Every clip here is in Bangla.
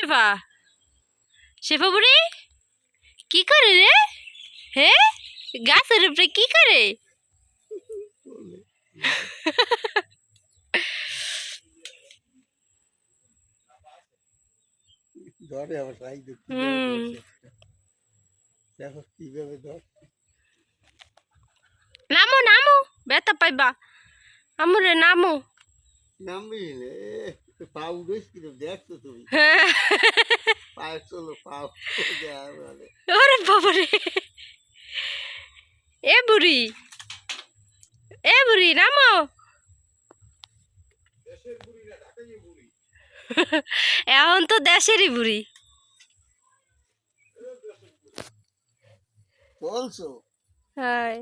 শেফা শেফা বুড়ি কি করে রে? হে গাছের উপরে কি করে? ধরে আবার সাইজ দেখো কিভাবে ধর। নামো নামো বেতা পাইবা আমরে নামো। নামবি পা উঠেছ কিন্তু দেখছো তুমি পায়ে চলো পাও ওরে বাবারে এ বুড়ি নামো। এখন তো দেশেরই বুড়ি বলছো। হাই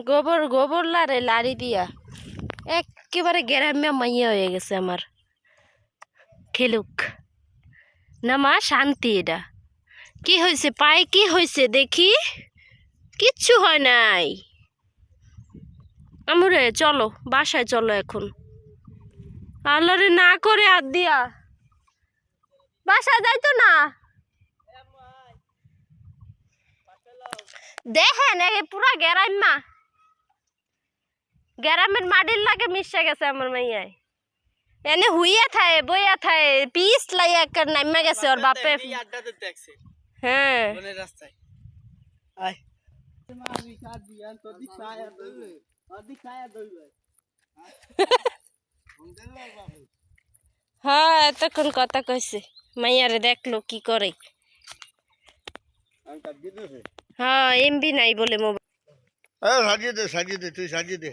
গোবর গোবর লারে লাড়ি দিয়া একেবারে গ্রামে মাইয়া হয়ে গেছে আমার। খেলুক না মা শান্তি। এটা কি হয়েছে পায়ে কি হয়েছে দেখি? কিচ্ছু হয় নাই। আমরে চলো বাসায় চলো এখন। আল্লাহরে না করে হাত দিয়া বাসায় যাইতো না। দেখেন পুরা গ্রামের মাটির লাগে মিশে গেছে আমার মাইয়ায়। এনে হুইয়া থায় বইয়া থায় পিস লাইয়া নাইমা গেছে ওর বাপে। হ্যাঁ হ্যাঁ এতক্ষণ কথা কইছে। মাইয়ারে দেখলো কি করে। হ্যাঁ এমবি নাই বলে মোবাইল। সাজিয়ে দে তুই সাজিয়ে দে।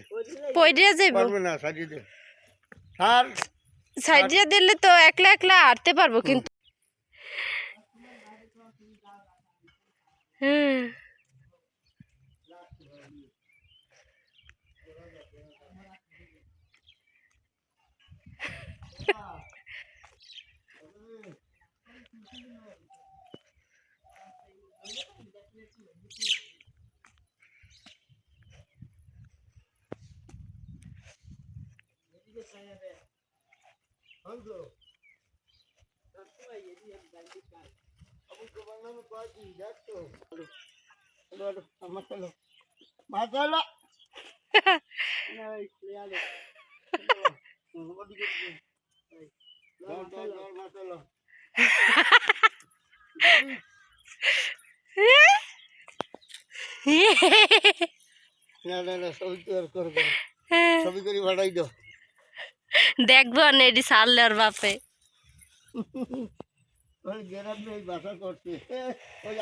পয়ডিয়া যাইব পারবে না সাজিয়ে দে। আর সাইডিয়া দিলে তো একলা একলা হাঁটতে পারবো কিন্তু। হ্যাঁ মাতালো ছবি করে ভাড়াই দাও। দেখবো না এটি সারলে ওর বাপে। ওই গ্রামে এই বাসা করছে ওই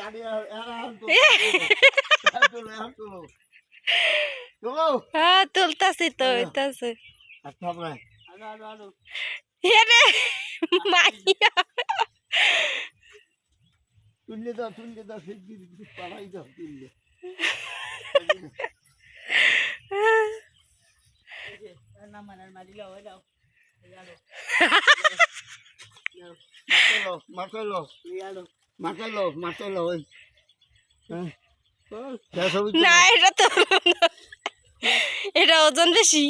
হ্যাঁ তুলতাছি তো হইতাছে। আচ্ছা মাইয়া তুললে দাও পাড়াই দাও তুললে মাতালো ওই না এটা তো এটা ওজন বেশি।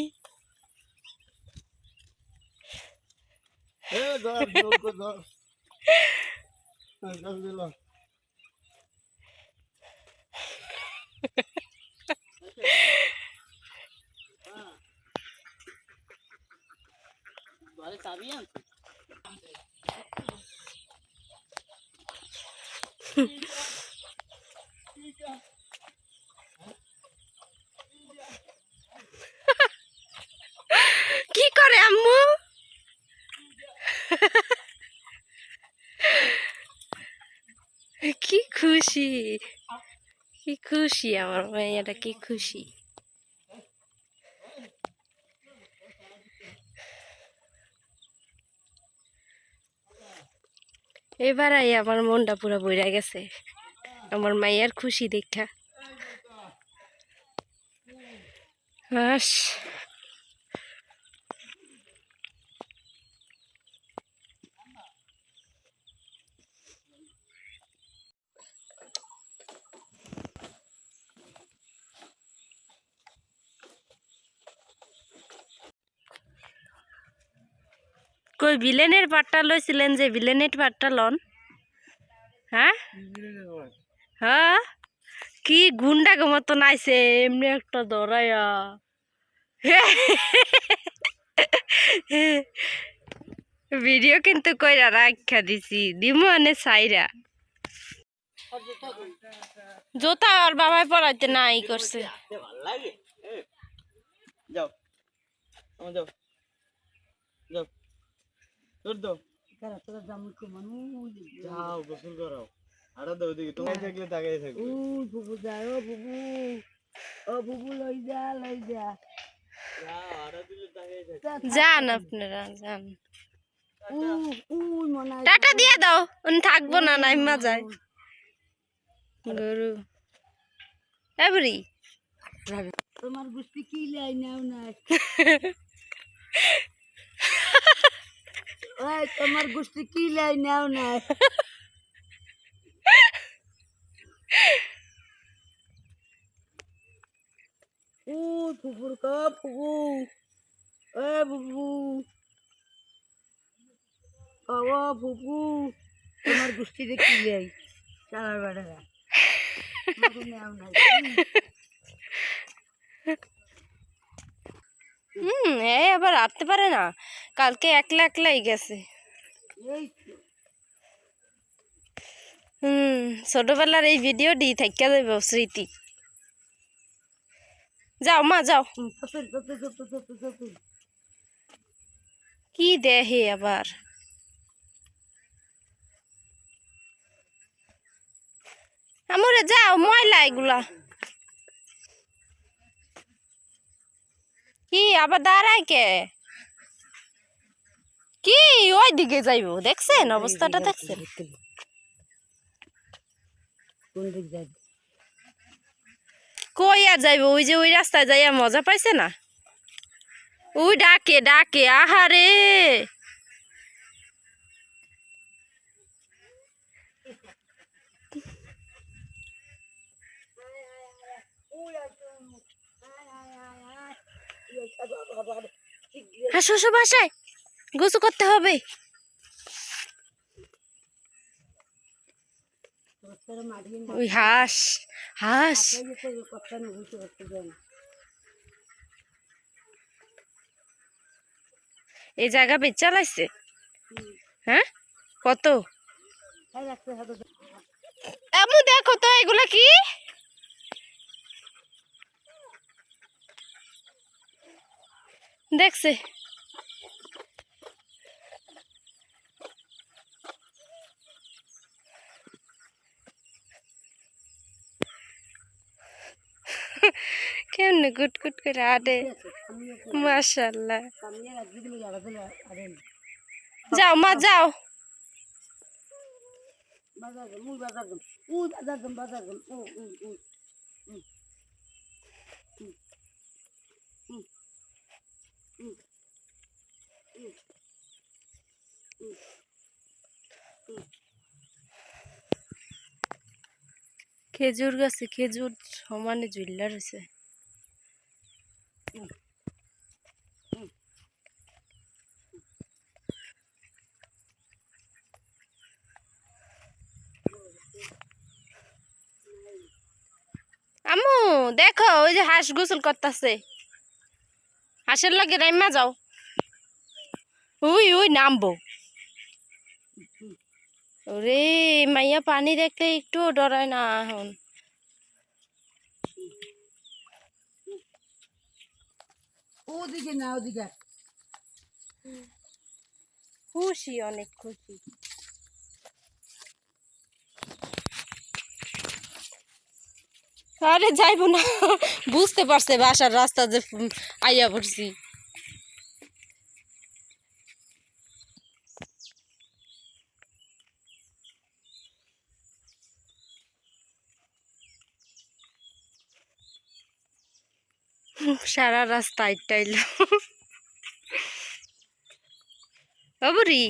কি করে আম্মু? কি খুশি কি খুশি আমার মাইয়াটা কি খুশি। এবার আমার মনটা পুরো বইরা গেছে আমার মাইয়ার খুশি দেখা। হাস কই ভিলেনের পাটটা লইছিলেন যে ভিলেনের পাটটা লন? হ্যাঁ হ্যাঁ, কি গুন্ডাকে মতন আইছে এমনি একটা ধরাইয়া। ভিডিও কিন্তু কইরা রাখা দিছি দিমু আনে সাইরা। জোতা আর বাবাই পড়াইতে নাই করছে। যাও যাও যাও তোর দাও যাও গোসল করো আর দাও দিকে তোমায় থাকলে তাকাই থাকবে বুবু যায় ও বুবু লই যা যাও আর দিলে তাকাই থাকবে যান আপনারা যান, মনে টাটা দিয়ে দাও, উনি থাকবো না নাইমা যায় গরু এবারি। তোমার গুষ্টি কি লাই নাও না ওই তোমার গুষ্টি কি লাই নাও না ফুফুর কা ফুফু এ বুবু বাবা ফুফু তোমার গুষ্টিতে কি লাই চালার বেড়া নাও না এই আবার হাঁটতে পারে না, কালকে একলা একলাই গেছে। এই ছোটবেলার এই ভিডিও ডি থাকিয়া যাইব স্মৃতি। যাও মা যাও। কি দেহে আবার আমরে, যাও ময়লা এগুলা। কি আবার দাঁড়ায় কে? কি ওই দিকে যাইব, দেখছেন অবস্থাটা দেখছেন? কোন দিক যাই কই আর যাইব, ওই যে ওই রাস্তায় যাইয়া মজা পাইছে না, ওই ডাকে ডাকে আহারে। হ্যাঁ শ্বশুর বাসায় গোসু করতে হবে। ওই হাঁস হাঁস এই জায়গা বেচা লাইছে। হ্যাঁ কত? আমু দেখো তো এগুলা কি? দেখছে কেমনে গুটগুট করে আডে, মাশাআল্লাহ। যাও মা যাও। খেজুর গাছে খেজুর সমানে ঝুল্লা রয়েছে। আম্মু দেখো ওই যে হাঁস গোসল করতেছে, হাঁসের লগে রাইমা যাও। ওই ওই নামবো। ওরে মাইয়া পানি দেখতে একটু ডরায় না এখন। ওদিকে না ওদিকে খুশি, অনেক খুশি। আরে যাইবো না, বুঝতে পারছে বাসার রাস্তা যে আইয়া পড়ছি। সারা রাস্তা আইটাইল বাবুরি।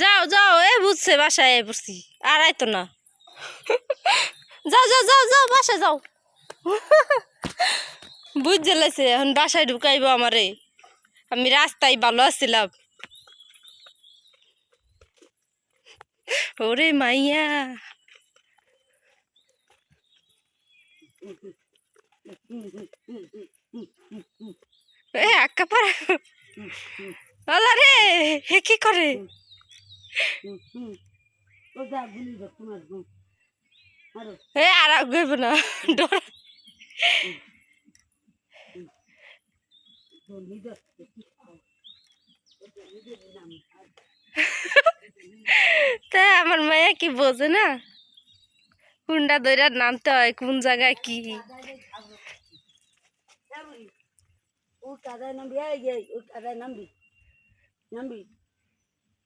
যাও যাও, এ বুঝছে বাসায় পড়ছি, আর আইতো না। যাও যাও যাও যাও, বাসায় যাও। বুঝতে লাইছে এখন বাসায় ঢুকাইবো আমারে, আমি রাস্তায় ভালো আছিলাম। ওরে মাইয়া, এ আক্কা পারা আল্লাহ রে, হে কি করে? ও যা গুলি ধর তোমার গুম আরো এ আর গইব না, ডর। ধরলি ধর তা আমার মায়া কি বোঝে না কোনটা দইরা নামতে হয়, কোন জায়গায় কি। ও কাদায় নামবি এই যে ও কাদায় নামবি নামবি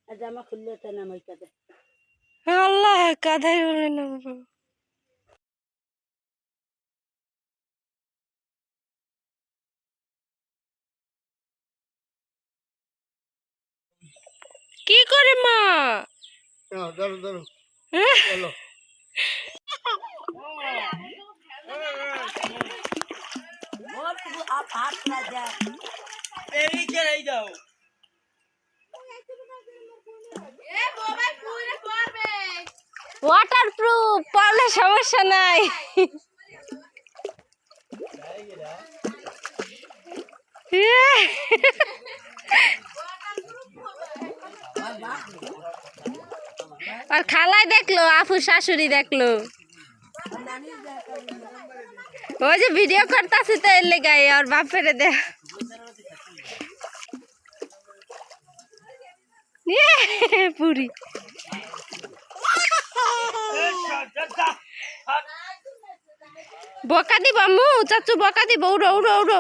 আর জামা খুললে তো নামাই কাদায় আল্লাহ, কাদাই বলে নামবো। কি করে মা? ধরো ধরো, চলো। और तू आप हाथ ना जा এই কে এই দাও। ওয়াটার প্রুফ, পড়লে সমস্যা নাই। আর খালাই দেখলো, আপু শাশুড়ি দেখলো, ওই যে ভিডিও করতেছি তো এর লেগাই আর বাপের দে। পুরি বকা দিব আম্মু, চাচু বকা দিব, উড়ো উড়ো উড়ো।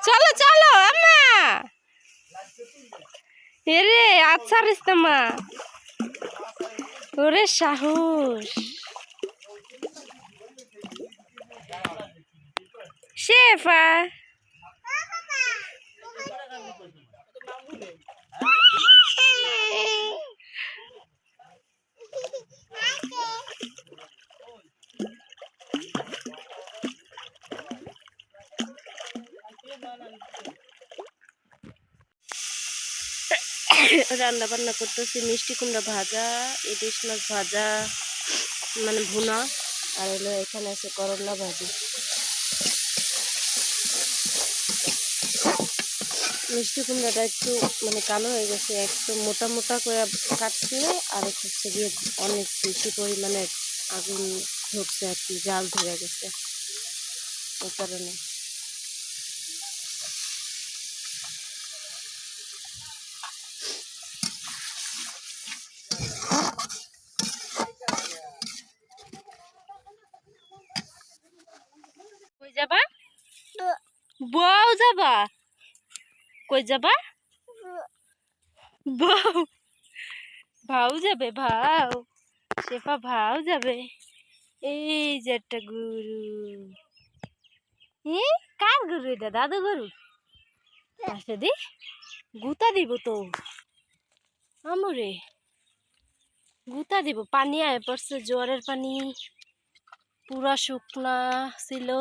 চলো চলো আম্মা, এরে আচ্ছা রিস্তামা, ওরে সাহস। শেফা রান্না বান্না করতেছি, মিষ্টি কুমড়া ভাজা, ইলিশ মাছ ভাজা মানে ভুনা, আর হলো এখানে আছে করলা ভাজি। মিষ্টি কুমড়াটা একটু মানে কালো হয়ে গেছে, একটু মোটা মোটা করে কাটছে, আর হচ্ছে গিয়ে অনেক বেশি পরিমাণে আগুন ধরছে আর কি, জাল ধরে গেছে এই কারণে। কই যাবা? বউ যাবা? কই যাবা? বউ ভাও যাবে, ভাও শেফা ভাও যাবে। এই যে একটা গরু, কার গরু এটা? দাদু গরু। আসে দি, গুতা দিব তো আমরে, গুতা দিব। পানি আয় পড়ছে, জোয়ারের পানি, পুরা শুকনা ছিল।